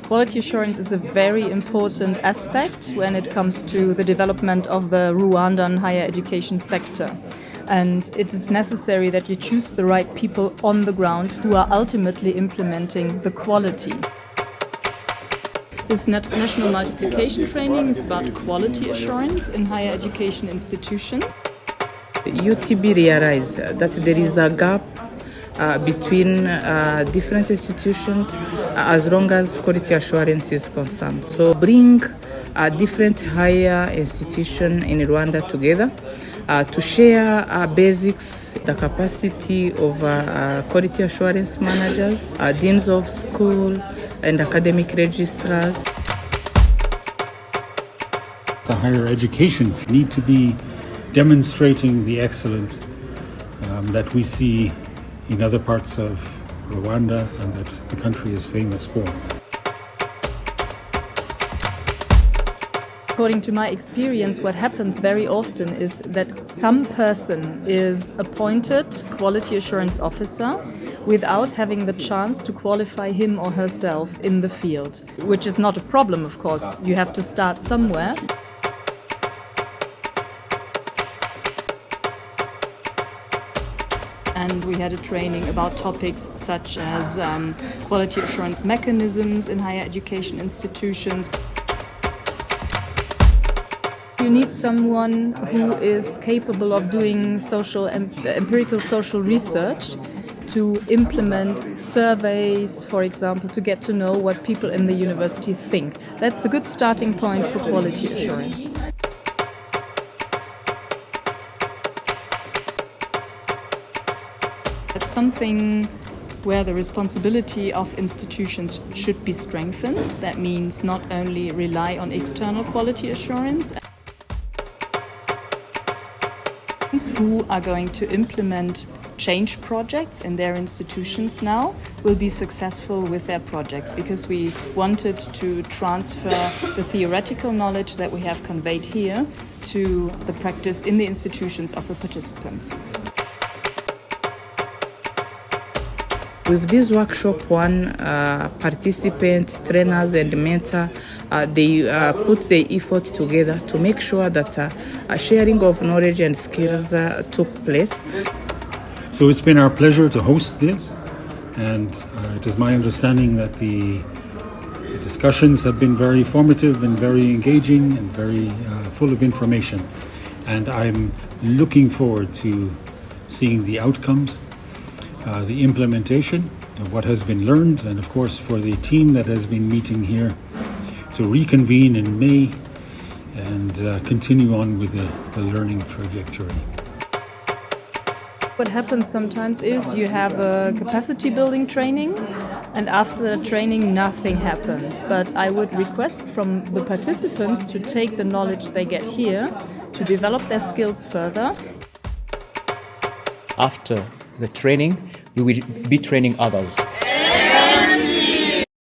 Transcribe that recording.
Quality assurance is a very important aspect when it comes to the development of the Rwandan higher education sector. And it is necessary that you choose the right people on the ground who are ultimately implementing the quality. This national multiplication training is about quality assurance in higher education institutions. UTB realized that there is a gap between different institutions as long as quality assurance is concerned. So bring different higher institutions in Rwanda together to share basics, the capacity of quality assurance managers, deans of school, and academic registrars. The higher education need to be demonstrating the excellence that we see in other parts of Rwanda and that the country is famous for. According to my experience, what happens very often is that some person is appointed quality assurance officer without having the chance to qualify him or herself in the field, which is not a problem, of course. You have to start somewhere. And we had a training about topics such as quality assurance mechanisms in higher education institutions. You need someone who is capable of doing empirical social research to implement surveys, for example, to get to know what people in the university think. That's a good starting point for quality assurance. It's something where the responsibility of institutions should be strengthened. That means not only rely on external quality assurance, who are going to implement change projects in their institutions now will be successful with their projects, because we wanted to transfer the theoretical knowledge that we have conveyed here to the practice in the institutions of the participants. With this workshop, one participant, trainers and mentor, they put their effort together to make sure that a sharing of knowledge and skills took place. So it's been our pleasure to host this, and it is my understanding that the discussions have been very formative and very engaging and very full of information. And I'm looking forward to seeing the outcomes, the implementation of what has been learned, and of course for the team that has been meeting here to reconvene in May and continue on with the learning trajectory. What happens sometimes is you have a capacity building training, and after the training nothing happens. But I would request from the participants to take the knowledge they get here to develop their skills further. After the training, we will be training others.